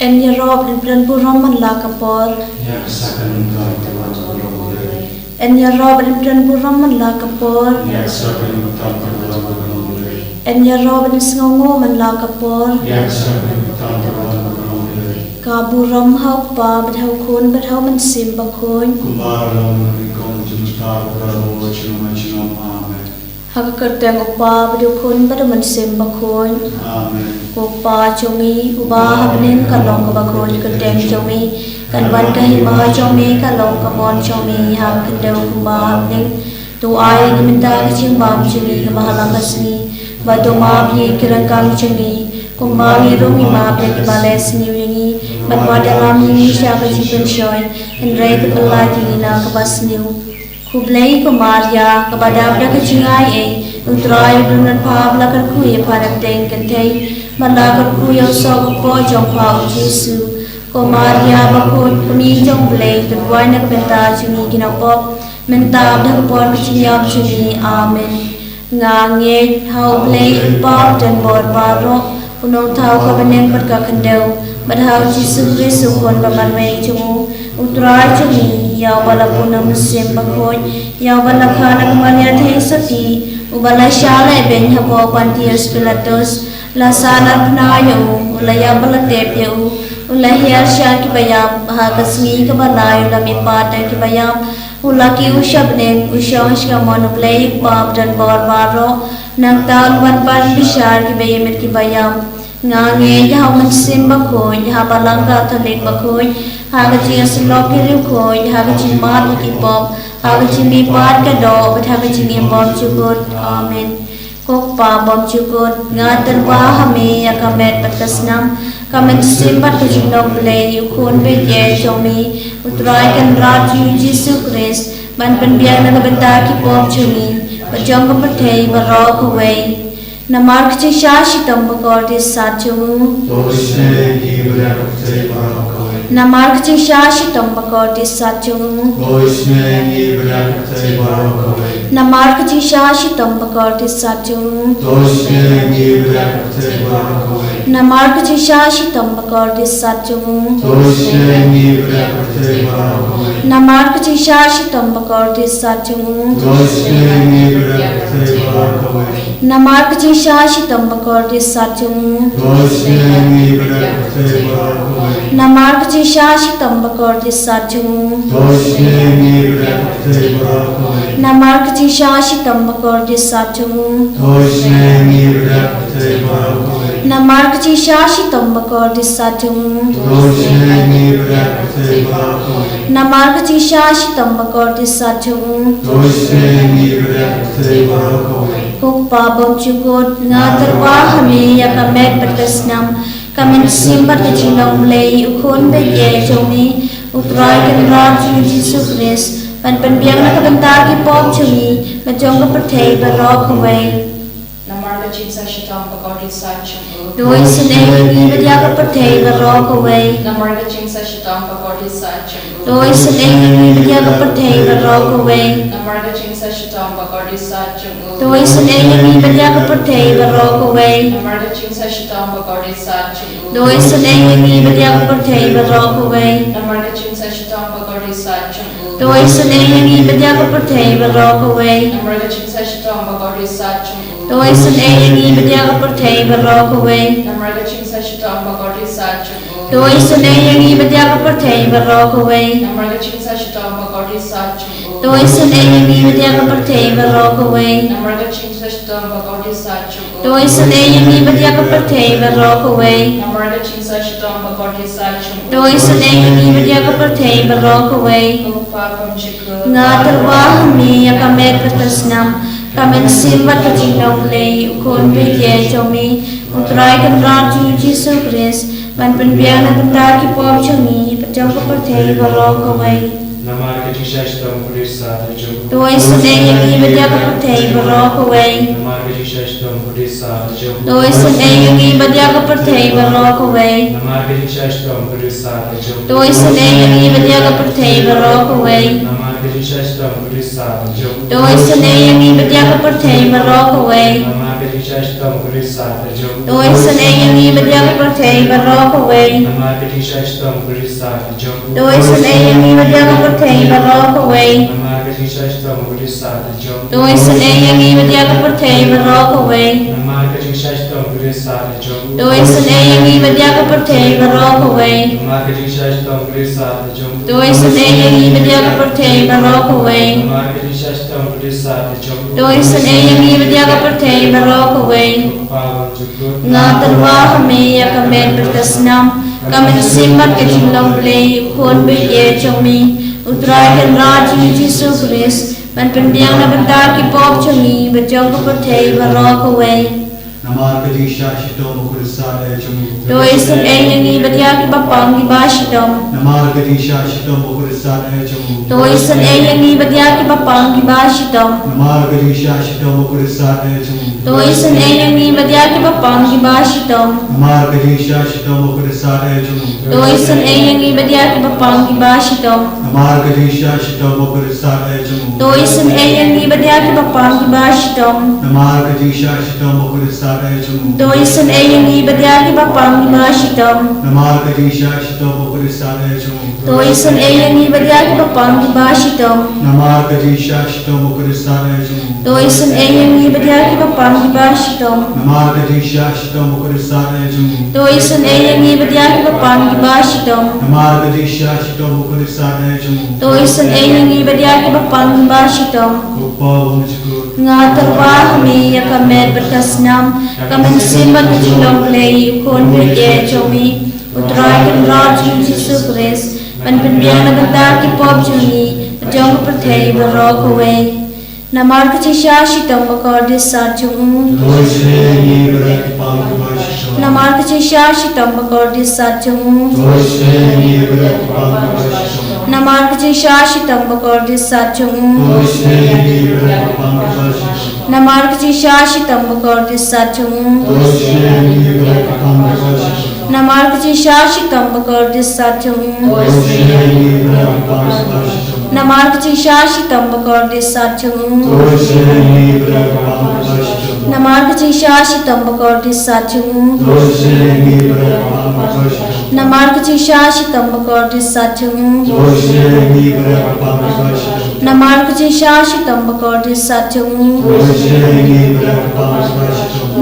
En ya rob en plan buram man la kapor. En ya rob en plan buram man la kapor. En ya rob en sngongo man la kapor. Ka buram hau pa bathau khon bathau man sim ba khon. Haka kerteng upa badu khon badu man sim ba khon. Upa chomi uba habnen kalong ka ba khon kerteng chomi kan ban ka hima chomi kalong ka bon chomi ham kendau uba habnen tu ai ni minta ka ching bam chomi ka bahalang kasni ba tu ma bi kirang kam chomi kumba ni rumi ma bi ki bales ni wingi ban wa dalam ni sha ka chipen shoy en rai ka pala ji na ka bas niu Kublai ko Maria kabadabda ka chingai e utrai dunan phab la kar khu ye pharak teng kan thei mala kar khu yo so ko jong phau Jesu ko Maria ba ko mi jong blai tu wai nak benta chuni kina pop menta da ko pon chinyap chuni amen nga nge hau blai pop dan bor baro puno thau ka baneng pat ka khandeu bad hau Jesu Kristu kon ba man wei chumu utrai chuni yaw bala punam sim bakhoy yaw bala khana kamanya the sati ubala shala ben habo pantius pilatus la sana pnayo ula ya bala tep yo ula hiar sha ki bayam ha kasmi ka balayo la mi pata ki bayam ula ki ushabne ushash ka mon play pap dan bor baro nang taun wan pan bishar ki bayam ki bayam ngange yaw man sim bakhoy ha balang ka thalik bakhoy Hagachi aslok ki khoi hagachi mat ki pop hagachi mi pat ka do but hagachi mi bom chukut amen kok pa bom chukut ngater ba hame akamet patasnam kamet simbat ka jinok ble yukun be ye chomi utrai kan rat yu Jesu Christ ban pen biang na benta ki pop chuni bajong ka pathei baro khwei namar chi shashi tam bakor dis sachu Namark chi shashi tam bakor dis sachu Namark chi shashi tam bakor dis sachu Namark chi shashi tam bakor dis sachu Namark chi shashi tam bakor dis sachu Namark chi shashi tam bakor dis sachu Namark chi shashi tam bakor dis sachu Namark chi shashi tam bakor dis sachu Namark chi shashi tam bakor dis sachu Namark chi shashi tam bakor dis sachu Kukpa bom chukut ngater wa hame yakamet patasnam kamen simbat ka chinong blai ukon be ye chomi utrai kan rat yu Jesu Christ pan biang na ka benta ki pop chumi ka jong ka pathei ba ro khwei namar ka chinsa shitam ka godi sa chamu doi sne ni ba ka pathei ba ro khwei namar ka chinsa shitam ka godi sa chamu doi sne ni ba ka pathei ba ro khwei namar ka chinsa shitam ka godi sa chamu doi sne ni ba ka pathei ba ro khwei namar ka chinsa shitam ka godi sa chamu doi sne ni ba ka pathei ba ro khwei namar ka chinsa shitam ka godi sa chamu doi sne ni ba ka pathei ba ro khwei namar ka chinsa shitam ka godi sa chamu doi sne ni ba ka pathei ba ro khwei namar ka chinsa shitam ka godi sa chamu doi sne ni ba ka pathei ba ro khwei namar ka chinsa shitam ka godi sa chamu doi sne ni ba ka pathei ba ro khwei namar ka chinsa shitam ka godi sa chamu doi sne ni ba ka pathei ba ro khwei namar ka chinsa shitam ka godi sa chamu doi sne ni ba ka pathei ba ro khwei Kukpa bom chukut ngater wa hame yakamet patasnam kamen simbat ka chinong blai ukon be ye chomi utrai kan rat yu Jesu Christ ban pen biang na benta ki pop chumi pajong ka pathei ba ro khwei namar ka chinsa shitam ka godi sa chamu doi sne ni ba ka pathei ba ro khwei namar ka chinsa shitam ka godi sa chamu doi sne ni ba ka pathei ba ro khwei namar ka chinsa shitam ka godi sa chamu doi sne ni ba ka pathei ba ro khwei namar ka chinsa shitam ka godi sa chamu doi sne ni ba ka pathei ba ro khwei namar ka Marketing Shashtam Gurisa Jung. Doisen Ayangi Badiak Prote Barok away. Marketing Shashtam Gurisa Jung. Doisen Ayangi Badiak Prote Barok away. Marketing Shashtam Gurisa Jung. Doisen Ayangi Badiak Prote Barok away. Marketing Shashtam Gurisa Jung. Doisen Ayangi Badiak Prote Barok away. Marketing Shashtam Gurisa Jung. Doisen Ayangi Badiak Prote Barok away. Marketing Shashtam Gurisa Jung. Doisen Ayangi Badiak Prote Barok away. Ngatarwa kami ya kamen berkasnam kami simbat Jingisynei-blei kon be chomi utrakan raji Jesus Christ man pendiang na benda ki pop chomi bejong ko perthei barok away. Namarkati Shashito Mukurisa Chomu. Doisen Ayangi Badiak Bapang Gibashidom. Namarkati Shashito Mukurisa Chomu. Doisen Ayangi Badiak Bapang Gibashidom. Namarkati Shashito Mukurisa Chomu. Doisen Ayangi Badiak Bapang Gibashidom. Namarkati Shashito Mukurisa Chomu. Doisen Ayangi Badiak Bapang Gibashidom. Namarkati Shashito Mukurisa Chomu. Doisen Ayangi Badiak Bapang Gibashidom. Namarkati Shashito Mukurisa Chomu. Doisen Ayangi Badiak Bapang Gibashidom. Namarkati Shashito Mukurisa Chomu. Doisen Ayangi Badiak Bapang Gibashidom. Namarkati Shashito Mukurisa Chomu. Doisen Ayangi Badiak Bapang Gibashidom. Namarkati Shashito Mukurisa Chomu. Doisen Ayangi Badiak Bapang Gibashidom. Namarkati Shashito Mukurisa Chomu. Doisen Ayangi Badiak Bapang Gibashidom. Ngatarwa kami ya kamen berkasnam kami simbat Jingisynei-blei kon be chomi utrakan raji Jesus Christ man pendiang na benda ki pop chomi bejong ko perthei barok away. Namarkati Shashtam Bakordis Satchung. Namarkati Shashtam Bakordis Satchung. Namarkati Shashtam Bakordis Satchung. Namarkati Shashtam Bakordis Satchung. Namarkati Shashtam Bakordis Satchung. Namarkati Shashtam Bakordis Satchung. Namarkati Shashtam Bakordis Satchung. Namarkati Shashtam Bakordis Satchung. Namarkati Shashtam Bakordis Satchung.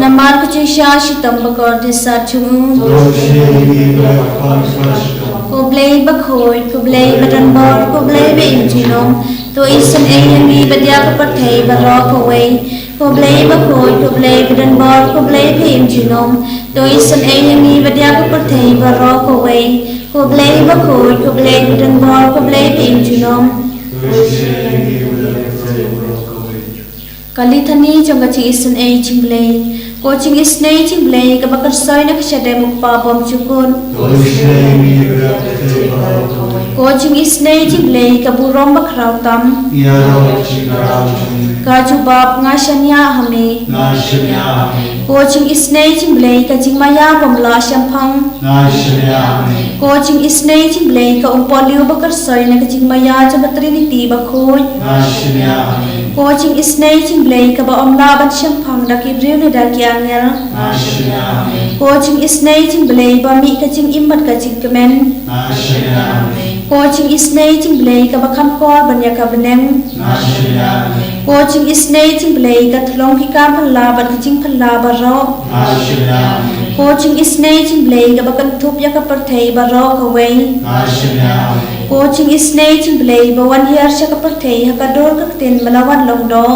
Namarkati Shashtam Bakordis Satchung. Kublai bakhoi, kublai badanbor, kublai beinjinom. Doisen Ayangi Badiak Perthei barok away. Kublai bakhoi, kublai badanbor, kublai beinjinom. Doisen Ayangi Badiak Perthei barok away. Kublai bakhoi, kublai badanbor, kublai beinjinom. Kalithani jongga Jingisynei-blei. Ko Jingisynei-blei ka bakar soy na kasyade mukpa bom chukun. Ko Jingisynei-blei ka burom bakraw tam. Ka jubab nga shanya hame. Ko Jingisynei-blei ka jingmaya bomla syampang. Ko Jingisynei-blei ka umpoliw bakar soy na ka jingmaya jamba Trinity bakhoy. Ko Jingisynei-blei ka ba omlaban syampang dakibriw na dakiangel. Ko Jingisynei-blei ba mi ka jing imbat ka jing kemen. Ko Jingisynei-blei ka ba kamkor banya ka benem. Ko Jingisynei-blei ka thlong ki kam phala ka jing phala baro. Ko Jingisynei-blei ka ba kan thup ya ka perthei baro ka wei. Ko Jingisynei-blei ba wan hiar sya ka perthei ha ka dor ka tin malawan longdo.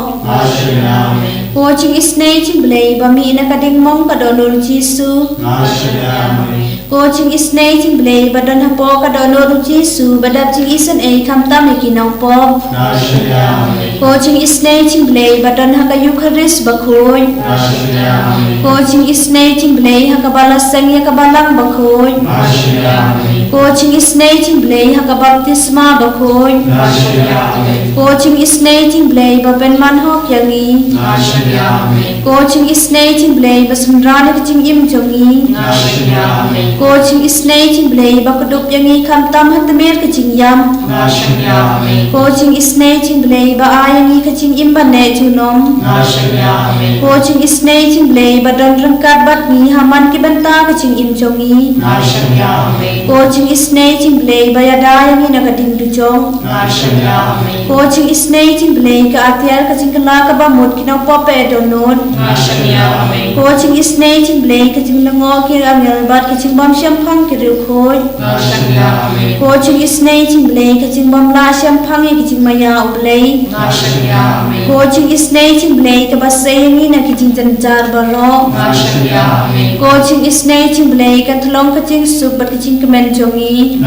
Ko Jingisynei-blei ba mi na ka ding mong ka donor Jisu. Ko Jingisynei-blei ba don hapo ka donor Jisu ba dap Jingisynei kam tam ikinong pop. Ko Jingisynei-blei ba don ha ka Eucharist bakhoy. Ko Jingisynei-blei ha ka balasang ya ka balang bakhoy. Ko Jingisynei-blei ha ka baptisma bakhoy. Ko Jingisynei-blei ba penman hok yangi. Ko Jingisynei-blei ba sumrani ka jing im jongi. Ko Jingisynei-blei bakadup yangi kam tam hatamer ka jingyam. Ko Jingisynei-blei ba ayangi ka jingimane junom. Ko Jingisynei-blei ba don rangkat bat ni haman ki banta ka jingimjongi. Ko Jingisynei-blei ba yada yangi na ka dingdujong. Ko Jingisynei-blei ka atiar ka jingkala ka bamut ki na pope donot. Ko Jingisynei-blei ka jinglango ki angel bat ka jingbam siampang ki riukhoy. Ko Jingisynei-blei ka jingbam la siampang ki jingmaya ublei. Ko Jingisynei-blei ka basay yangi na ki jingjanjar baro. Ko Jingisynei-blei ka thalong ka jingsuk bat ka jingkemen jongi.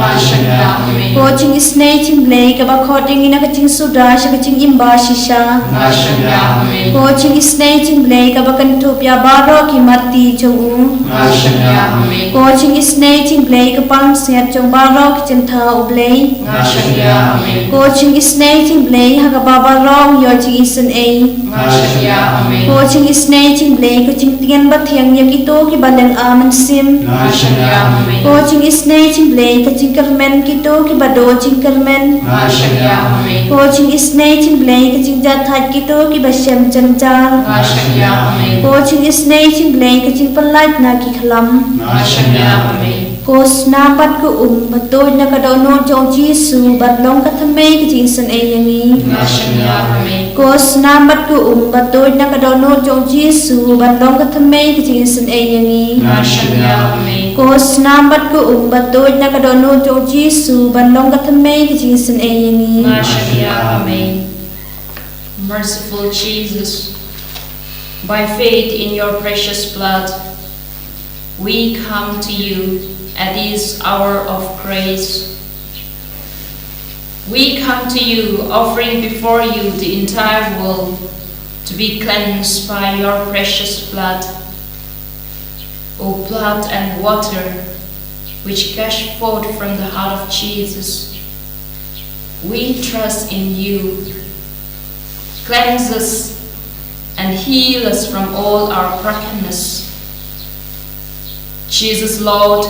Ko Jingisynei-blei ka bakhot yangi na ka jingsuda siya ka jingimba shisha. Ko Jingisynei-blei ka bakantup ya baro ki mati jongu. Ko Jingisynei-blei ka pang siat jong baro ki jintha ublei. Ko Jingisynei-blei ha ka babaro yo Jingisynei. Ko Jingisynei-blei ka jingtian bathiang ya kito ki baleng aman sim. Ko Jingisynei-blei ka jingkermen kito ki bado jingkermen. Ko Jingisynei-blei ka jingjathat kito ki basyam janjar. Ko Jingisynei-blei ka jingpalait na ki khalam. Ko snapat ko batoy na kadono jong Jisu batlong katamay ka Jingisynei yangi. Ko snapat ko batoy na kadono jong Jisu batlong katamay ka Jingisynei yangi. Ko snapat ko batoy na kadono jong Jisu batlong katamay ka Jingisynei yangi. Merciful Jesus, by faith in your precious blood, we come to you at this hour of grace. We come to you offering before you the entire world to be cleansed by your precious blood. O blood and water which gush forth from the heart of Jesus, we trust in you. Cleanse us and heal us from all our brokenness. Jesus, Lord,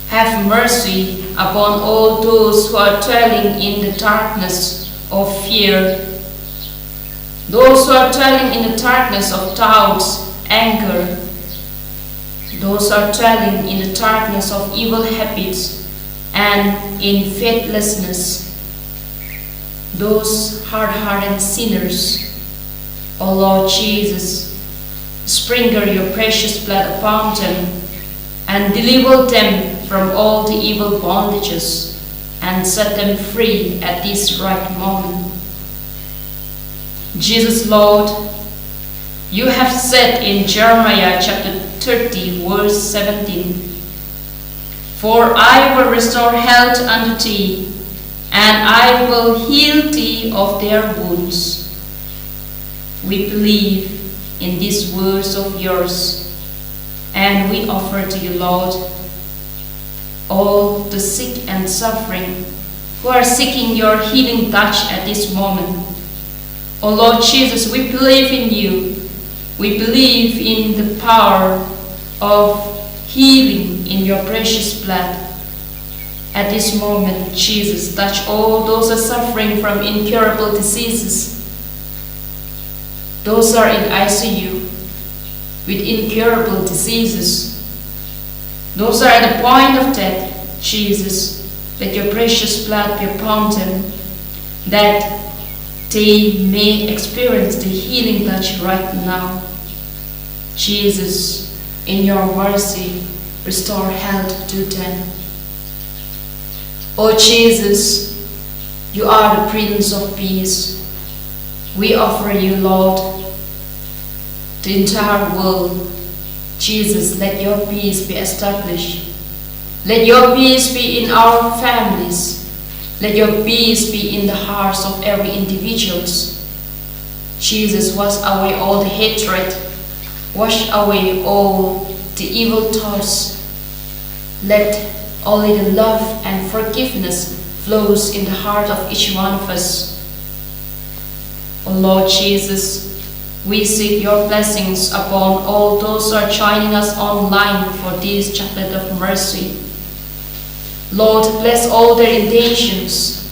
have mercy upon all those who are dwelling in the darkness of fear, those who are dwelling in the darkness of doubts, anger, those who are dwelling in the darkness of evil habits and in faithlessness, those hard-hearted sinners. O Lord Jesus, sprinkle your precious blood upon them and deliver them from all the evil bondages and set them free at this right moment. Jesus, Lord, you have said in Jeremiah chapter 30 verse 17, "For I will restore health unto thee, and I will heal thee of their wounds." We believe in these words of yours, and we offer to you, Lord, all the sick and suffering who are seeking your healing touch at this moment. O Lord Jesus, we believe in you. We believe in the power of healing in your precious blood. At this moment, Jesus, touch all those who are suffering from incurable diseases. Those are in ICU with incurable diseases. Those are at the point of death. Jesus, let your precious blood be upon them, that they may experience the healing touch right now. Jesus, in your mercy, restore health to them. O Jesus, you are the Prince of Peace. We offer you, Lord, the entire world. Jesus, let your peace be established. Let your peace be in our families. Let your peace be in the hearts of every individual. Jesus, wash away all the hatred. Wash away all the evil thoughts. Let only the love and forgiveness flows in the heart of each one of us. O Lord Jesus, We seek your blessings upon all those who are joining us online for this chaplet of mercy. Lord, bless all their intentions.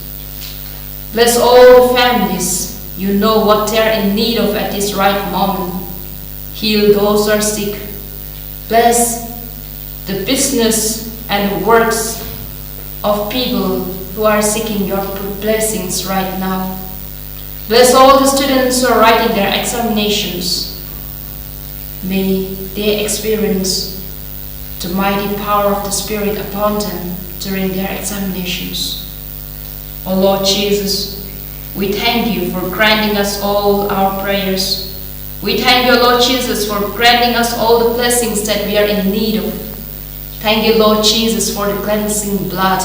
Bless all the families. You know what they are in need of at this right moment. Heal those who are sick. Bless the business and works of people who are seeking your blessings right now. Bless all the students who are writing their examinations. May they experience the mighty power of the Spirit upon them during their examinations. O Lord Jesus, we thank you for granting us all our prayers. We thank you, Lord Jesus, for granting us all the blessings that we are in need of. Thank you, Lord Jesus, for the cleansing blood.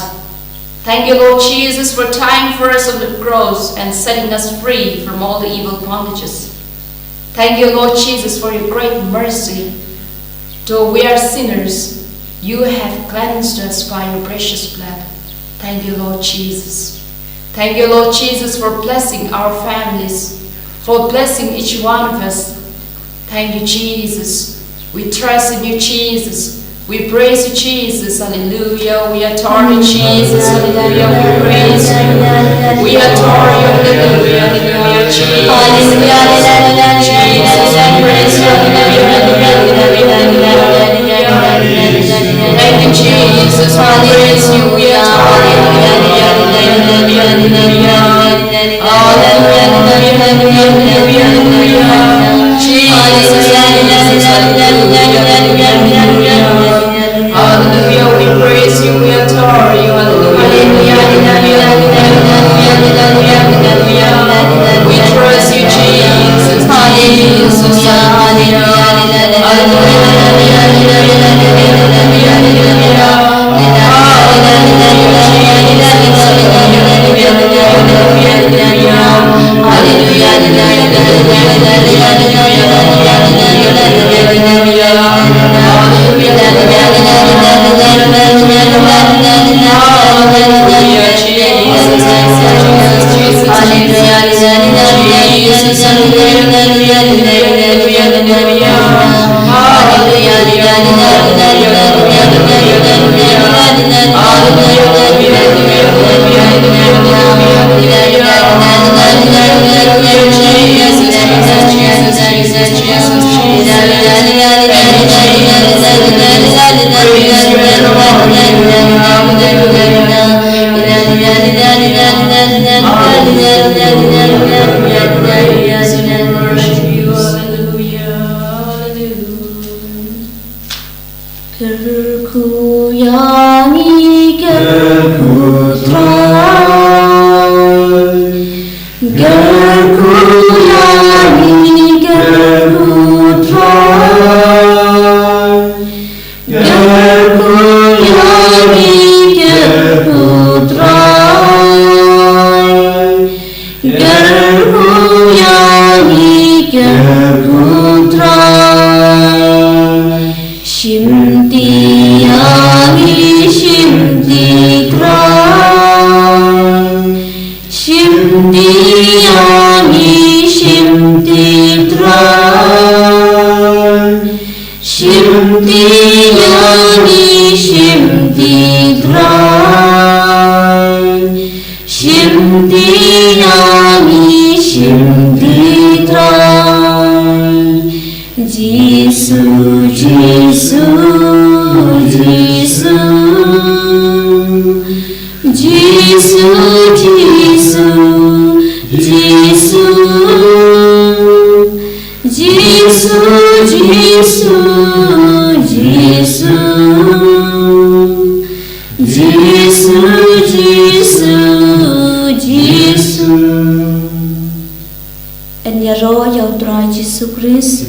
Thank you, Lord Jesus, for dying for us on the cross and setting us free from all the evil bondages. Thank you, Lord Jesus, for your great mercy. Though we are sinners, you have cleansed us by your precious blood. Thank you, Lord Jesus. Thank you, Lord Jesus, for blessing our families, for blessing each one of us. Thank you, Jesus. We trust in you, Jesus. We praise you, Jesus. Hallelujah. We adore you, Jesus. Hallelujah. We praise you. We adore you. Hallelujah. Hallelujah, Jesus. Hallelujah. Jesus, we praise you. Thank you, Jesus. We praise you. We adore you. Hallelujah, we praise you, we adore you, hallelujah, we trust you, Jesus, En ya ro ya utrai Jesus Christ.